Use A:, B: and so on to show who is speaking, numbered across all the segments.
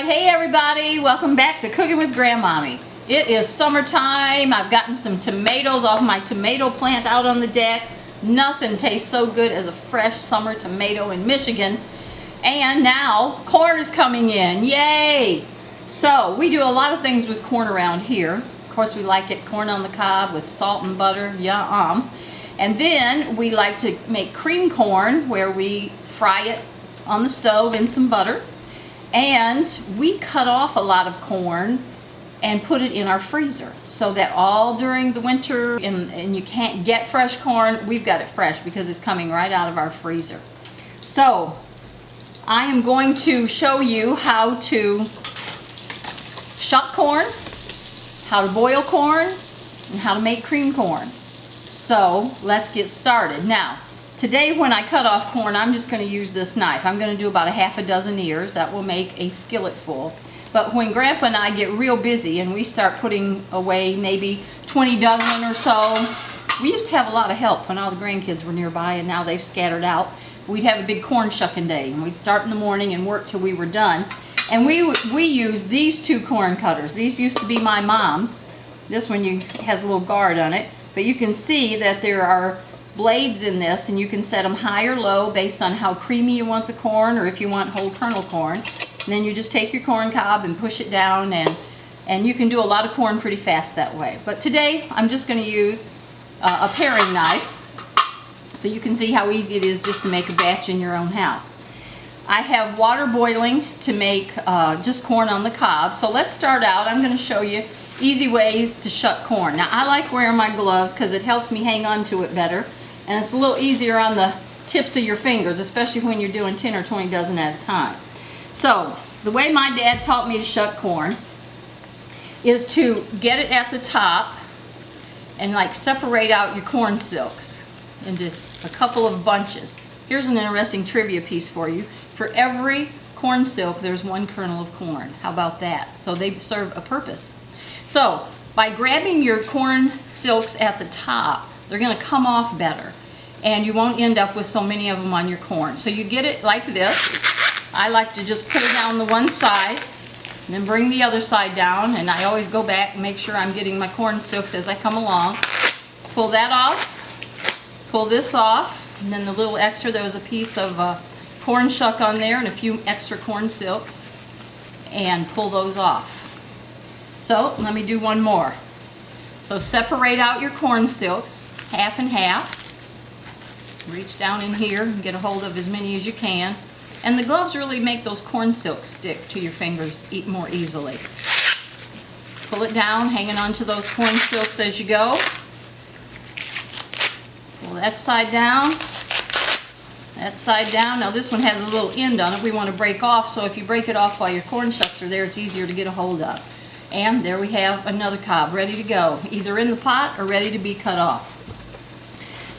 A: Hey everybody, welcome back to Cooking with Grandmommy. It is summertime. I've gotten some tomatoes off my tomato plant out on the deck. Nothing tastes so good as a fresh summer tomato in Michigan. And now corn is coming in, yay! So we do a lot of things with corn around here. Of course we like it corn on the cob with salt and butter, yum. And then we like to make cream corn where we fry it on the stove in some butter. And we cut off a lot of corn and put it in our freezer so that all during the winter and you can't get fresh corn, we've got it fresh because it's coming right out of our freezer. So I am going to show you how to shuck corn, how to boil corn, and how to make cream corn. So let's get started. Now, today when I cut off corn, I'm just going to use this knife. I'm going to do about a half a dozen ears. That will make a skillet full. But when Grandpa and I get real busy and we start putting away maybe 20 dozen or so, we used to have a lot of help when all the grandkids were nearby, and now they've scattered out. We'd have a big corn shucking day, and we'd start in the morning and work till we were done. And we use these two corn cutters. These used to be my mom's. This one has a little guard on it, but you can see that there are blades in this, and you can set them high or low based on how creamy you want the corn or if you want whole kernel corn. And then you just take your corn cob and push it down, and you can do a lot of corn pretty fast that way. But today I'm just going to use a paring knife so you can see how easy it is just to make a batch in your own house. I have water boiling to make just corn on the cob. So let's start out. I'm going to show you easy ways to shuck corn. Now I like wearing my gloves because it helps me hang on to it better. And it's a little easier on the tips of your fingers, especially when you're doing 10 or 20 dozen at a time. So, the way my dad taught me to shuck corn is to get it at the top and like separate out your corn silks into a couple of bunches. Here's an interesting trivia piece for you. For every corn silk, there's one kernel of corn. How about that? So they serve a purpose. So, by grabbing your corn silks at the top, they're going to come off better, and you won't end up with so many of them on your corn. So you get it like this. I like to just put it down the one side and then bring the other side down, and I always go back and make sure I'm getting my corn silks as I come along. Pull that off, pull this off, and then the little extra, there was a piece of corn shuck on there and a few extra corn silks, and pull those off. So let me do one more. So separate out your corn silks, half and half. Reach down in here and get a hold of as many as you can. And the gloves really make those corn silks stick to your fingers more easily. Pull it down, hanging onto those corn silks as you go. Pull that side down. That side down. Now this one has a little end on it we want to break off, so if you break it off while your corn shucks are there, it's easier to get a hold of. And there we have another cob ready to go, either in the pot or ready to be cut off.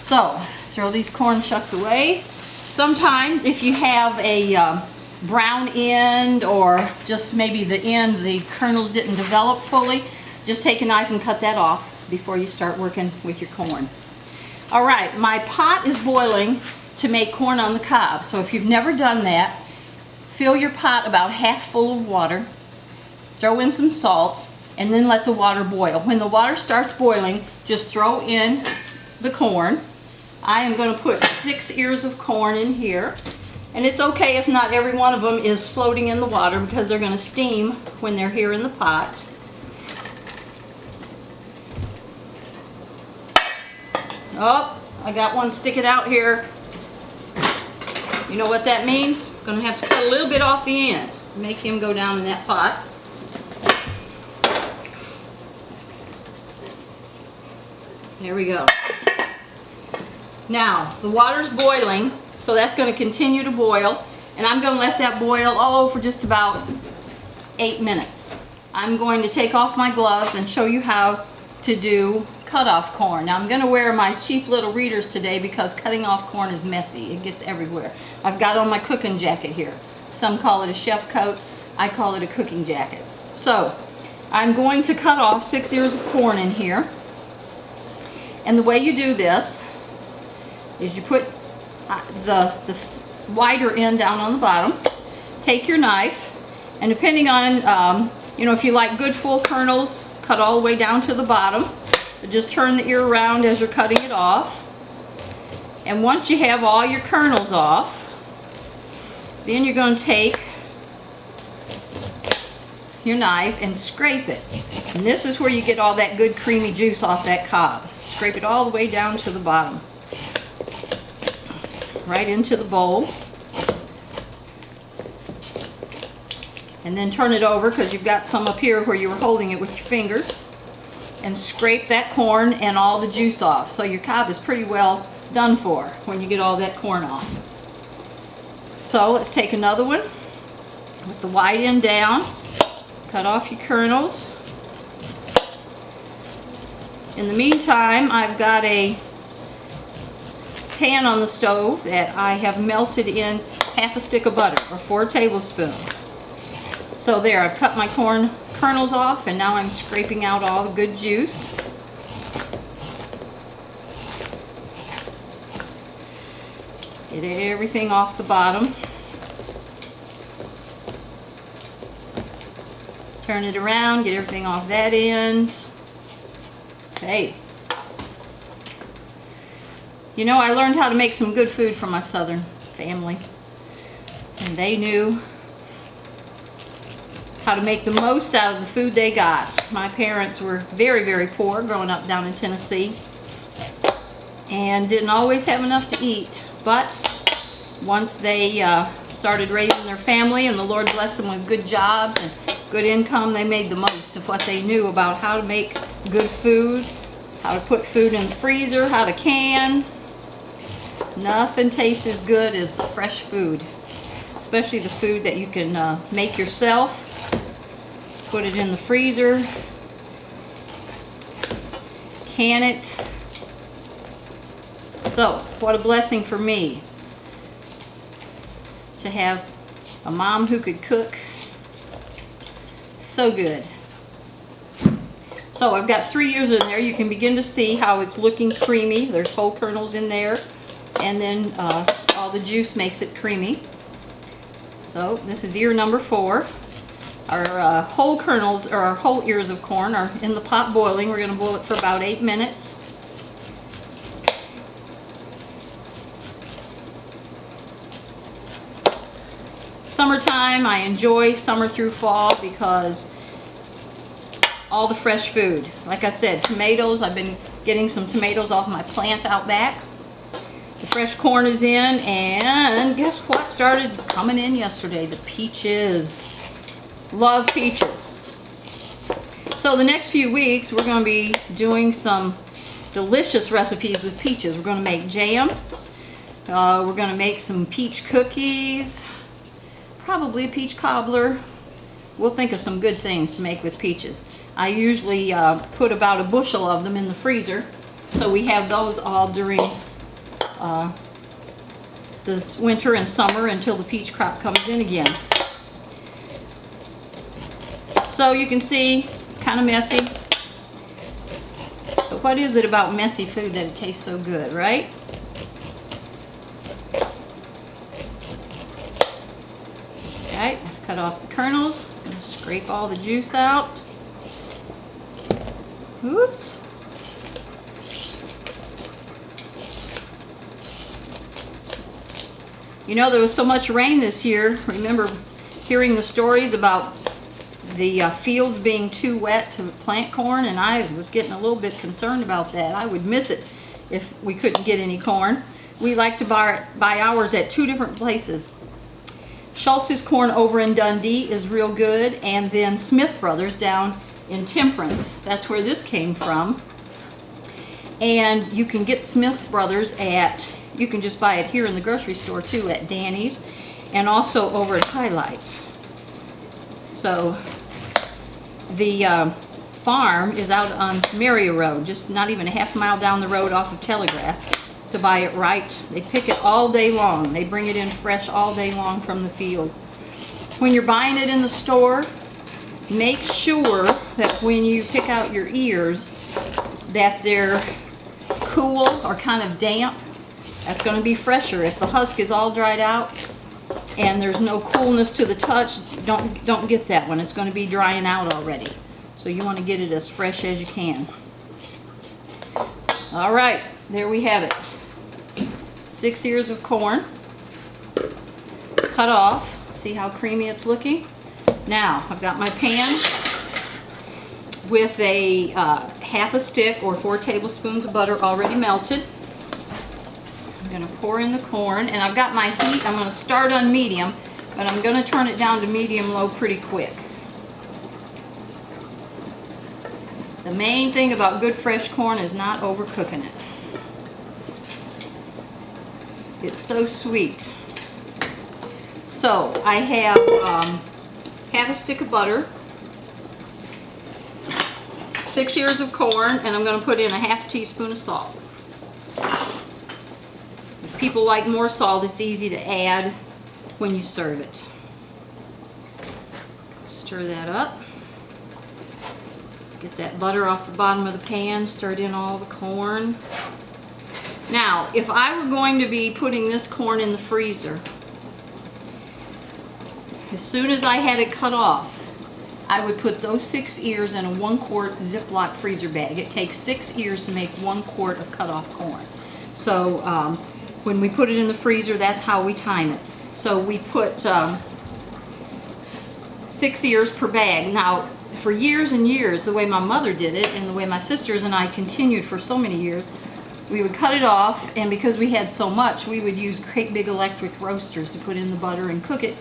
A: So, throw these corn shucks away. Sometimes if you have a brown end, or just maybe the end, the kernels didn't develop fully, just take a knife and cut that off before you start working with your corn. Alright, my pot is boiling to make corn on the cob. So if you've never done that, fill your pot about half full of water. Throw in some salt, and then let the water boil. When the water starts boiling, just throw in the corn. I am going to put 6 ears of corn in here. And it's okay if not every one of them is floating in the water because they're going to steam when they're here in the pot. Oh, I got one sticking out here. You know what that means? I'm going to have to cut a little bit off the end. Make him go down in that pot. There we go. Now, the water's boiling, so that's going to continue to boil, and I'm going to let that boil for just about 8 minutes. I'm going to take off my gloves and show you how to do cut off corn. Now, I'm going to wear my cheap little readers today because cutting off corn is messy. It gets everywhere. I've got on my cooking jacket here. Some call it a chef coat. I call it a cooking jacket. So, I'm going to cut off 6 ears of corn in here. And the way you do this is you put the wider end down on the bottom, take your knife And depending on, you know, if you like good full kernels, cut all the way down to the bottom. But just turn the ear around as you're cutting it off. And once you have all your kernels off, then you're going to take your knife and scrape it. And this is where you get all that good creamy juice off that cob. Scrape it all the way down to the bottom. Right into the bowl. And then turn it over, because you've got some up here where you were holding it with your fingers. And scrape that corn and all the juice off. So your cob is pretty well done for when you get all that corn off. So let's take another one with the wide end down. Cut off your kernels. In the meantime, I've got a pan on the stove that I have melted in half a stick of butter, or 4 tablespoons. So there, I've cut my corn kernels off, and now I'm scraping out all the good juice. Get everything off the bottom. Turn it around, get everything off that end. Okay. You know, I learned how to make some good food from my Southern family. And they knew how to make the most out of the food they got. My parents were very, very poor growing up down in Tennessee. And didn't always have enough to eat. But once they started raising their family and the Lord blessed them with good jobs and good income, they made the most of what they knew about how to make good food, how to put food in the freezer, how to can. Nothing tastes as good as fresh food, especially the food that you can make yourself. Put it in the freezer, can it. So, what a blessing for me to have a mom who could cook so good. So I've got 3 ears in there. You can begin to see how it's looking creamy. There's whole kernels in there, and then all the juice makes it creamy. So this is ear number 4. Our whole kernels, or our whole ears of corn, are in the pot boiling. We're going to boil it for about 8 minutes. Summertime, I enjoy summer through fall because all the fresh food. Like I said, tomatoes, I've been getting some tomatoes off my plant out back. The fresh corn is in, and guess what started coming in yesterday? The peaches. Love peaches. So the next few weeks, we're going to be doing some delicious recipes with peaches. We're going to make jam. We're going to make some peach cookies. Probably a peach cobbler. We'll think of some good things to make with peaches. I usually put about a bushel of them in the freezer, so we have those all during the winter and summer until the peach crop comes in again. So you can see, kind of messy. But what is it about messy food that it tastes so good, right? Okay, I've cut off the kernels. I'm going to scrape all the juice out. Oops. You know, there was so much rain this year. Remember hearing the stories about the fields being too wet to plant corn, and I was getting a little bit concerned about that. I would miss it if we couldn't get any corn. We like to buy ours at 2 different places. Schultz's Corn over in Dundee is real good, and then Smith Brothers down in Temperance. That's where this came from. And you can get Smith Brothers you can just buy it here in the grocery store too, at Danny's, and also over at Highlights. So the farm is out on Samaria Road, just not even a half mile down the road off of Telegraph. To buy it right, they pick it all day long. They bring it in fresh all day long from the fields. When you're buying it in the store, make sure that when you pick out your ears that they're cool or kind of damp. That's going to be fresher. If the husk is all dried out, and there's no coolness to the touch, don't get that one. It's going to be drying out already. So you want to get it as fresh as you can. All right, there we have it. 6 ears of corn cut off. See how creamy it's looking? Now I've got my pan with a half a stick or 4 tablespoons of butter already melted. I'm going to pour in the corn, and I've got my heat. I'm going to start on medium, but I'm going to turn it down to medium-low pretty quick. The main thing about good fresh corn is not overcooking it. It's so sweet. So I have half a stick of butter, 6 ears of corn, and I'm going to put in a half teaspoon of salt. If people like more salt, it's easy to add when you serve it. Stir that up. Get that butter off the bottom of the pan, stirred in all the corn. Now, if I were going to be putting this corn in the freezer, as soon as I had it cut off, I would put those 6 ears in a 1-quart Ziploc freezer bag. It takes 6 ears to make 1 quart of cut off corn. So when we put it in the freezer, that's how we time it. So we put 6 ears per bag. Now, for years and years, the way my mother did it and the way my sisters and I continued for so many years, we would cut it off, and because we had so much, we would use great big electric roasters to put in the butter and cook it.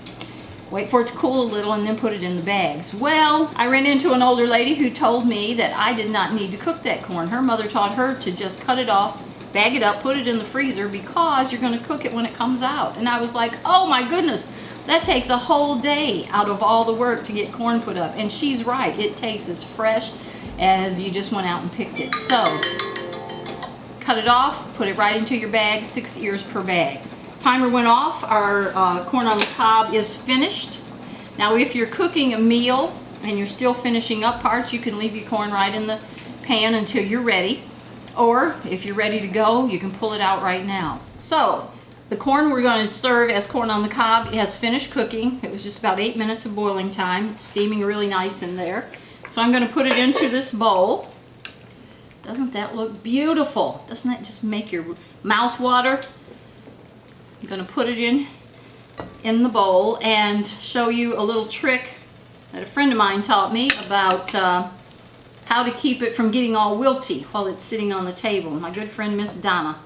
A: Wait for it to cool a little and then put it in the bags. Well, I ran into an older lady who told me that I did not need to cook that corn. Her mother taught her to just cut it off, bag it up, put it in the freezer because you're going to cook it when it comes out. And I was like, oh my goodness, that takes a whole day out of all the work to get corn put up. And she's right, it tastes as fresh as you just went out and picked it. So, cut it off, put it right into your bag, 6 ears per bag. Timer went off. Our corn on the cob is finished. Now if you're cooking a meal and you're still finishing up parts, you can leave your corn right in the pan until you're ready. Or if you're ready to go, you can pull it out right now. So the corn we're going to serve as corn on the cob has finished cooking. It was just about 8 minutes of boiling time. It's steaming really nice in there. So I'm going to put it into this bowl. Doesn't that look beautiful? Doesn't that just make your mouth water? I'm going to put it in the bowl and show you a little trick that a friend of mine taught me about how to keep it from getting all wilty while it's sitting on the table. My good friend Miss Donna.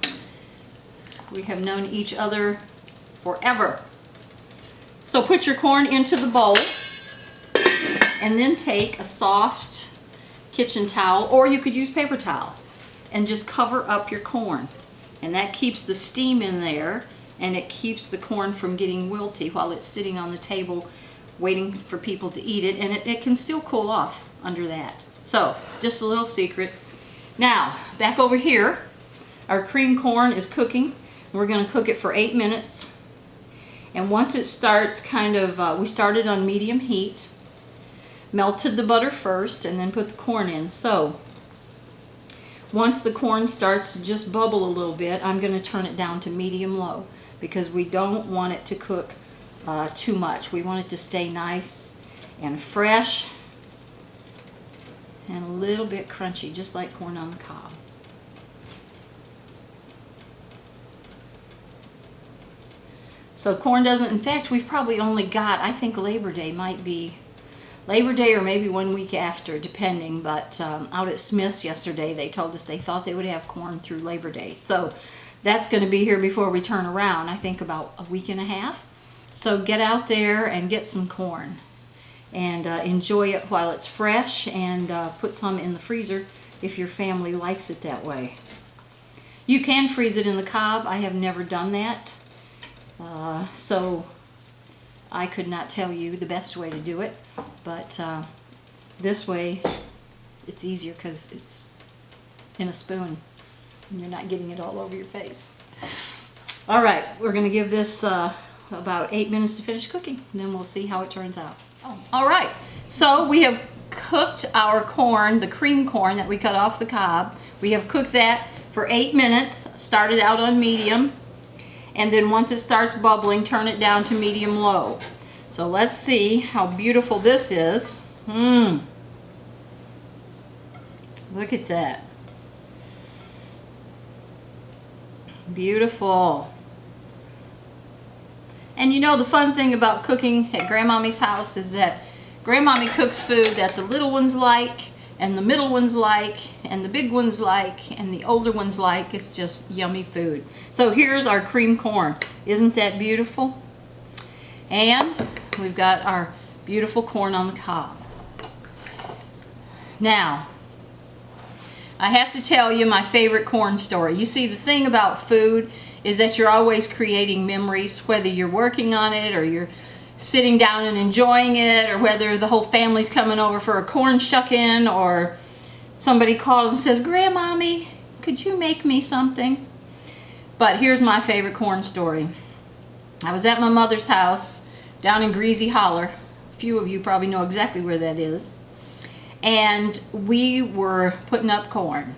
A: We have known each other forever. So put your corn into the bowl and then take a soft kitchen towel, or you could use paper towel, and just cover up your corn. And that keeps the steam in there, and it keeps the corn from getting wilty while it's sitting on the table waiting for people to eat it, and it can still cool off under that. So, just a little secret. Now, back over here, our cream corn is cooking. We're going to cook it for 8 minutes. And once it starts kind of, we started on medium heat, melted the butter first, and then put the corn in. So, once the corn starts to just bubble a little bit, I'm going to turn it down to medium-low because we don't want it to cook too much. We want it to stay nice and fresh and a little bit crunchy, just like corn on the cob. So corn doesn't, in fact, we've probably only got, I think Labor Day might be, Labor Day or maybe 1 week after, depending, but out at Smith's yesterday they told us they thought they would have corn through Labor Day. So that's going to be here before we turn around, I think about a week and a half. So get out there and get some corn and enjoy it while it's fresh, and put some in the freezer if your family likes it that way. You can freeze it in the cob. I have never done that. So I could not tell you the best way to do it, but this way it's easier because it's in a spoon and you're not getting it all over your face. All right, we're going to give this about 8 minutes to finish cooking, and then we'll see how it turns out. All right, so we have cooked our corn, the cream corn that we cut off the cob. We have cooked that for 8 minutes, started out on medium. and then once it starts bubbling, turn it down to medium-low. So let's see how beautiful this is. Look at that. Beautiful. And you know, the fun thing about cooking at Grandmommy's house is that Grandmommy cooks food that the little ones like, and the middle ones like, and the big ones like, and the older ones like. It's just yummy food. So here's our cream corn. Isn't that beautiful? And we've got our beautiful corn on the cob. Now, I have to tell you my favorite corn story. You see, the thing about food is that you're always creating memories, whether you're working on it or you're sitting down and enjoying it, or whether the whole family's coming over for a corn shucking, or somebody calls and says, "Grandmommy, could you make me something?" But here's my favorite corn story. I was at my mother's house down in Greasy Holler. A few of you probably know exactly where that is. And we were putting up corn.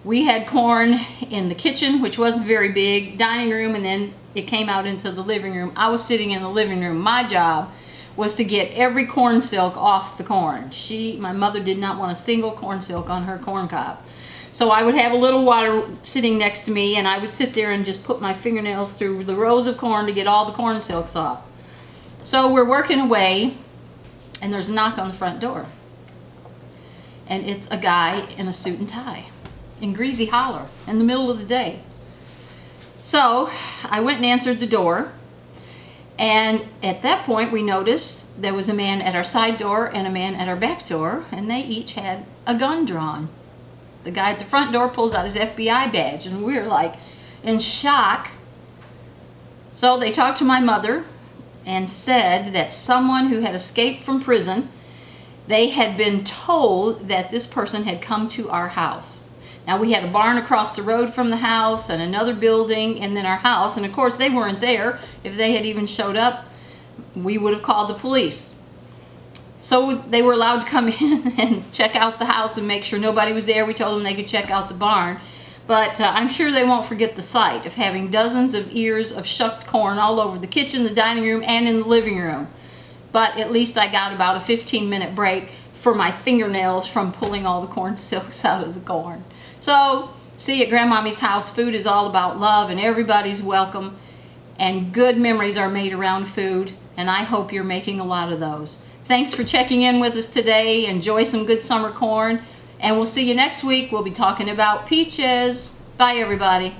A: We had corn in the kitchen, which wasn't very big, dining room, and then it came out into the living room. I was sitting in the living room. My job was to get every corn silk off the corn. My mother did not want a single corn silk on her corn cob. So I would have a little water sitting next to me, and I would sit there and just put my fingernails through the rows of corn to get all the corn silks off. So we're working away, and there's a knock on the front door. And it's a guy in a suit and tie in Greasy Holler in the middle of the day. So I went and answered the door, and at that point we noticed there was a man at our side door and a man at our back door, and they each had a gun drawn. The guy at the front door pulls out his FBI badge, and we're like in shock. So they talked to my mother and said that someone who had escaped from prison, they had been told that this person had come to our house. Now, we had a barn across the road from the house and another building and then our house, and of course they weren't there. If they had even showed up, we would have called the police. So they were allowed to come in and check out the house and make sure nobody was there. We told them they could check out the barn. But I'm sure they won't forget the sight of having dozens of ears of shucked corn all over the kitchen, the dining room, and in the living room. But at least I got about a 15-minute break for my fingernails from pulling all the corn silks out of the corn. So, see, at Grandmommy's house, food is all about love, and everybody's welcome, and good memories are made around food, and I hope you're making a lot of those. Thanks for checking in with us today. Enjoy some good summer corn, and we'll see you next week. We'll be talking about peaches. Bye, everybody.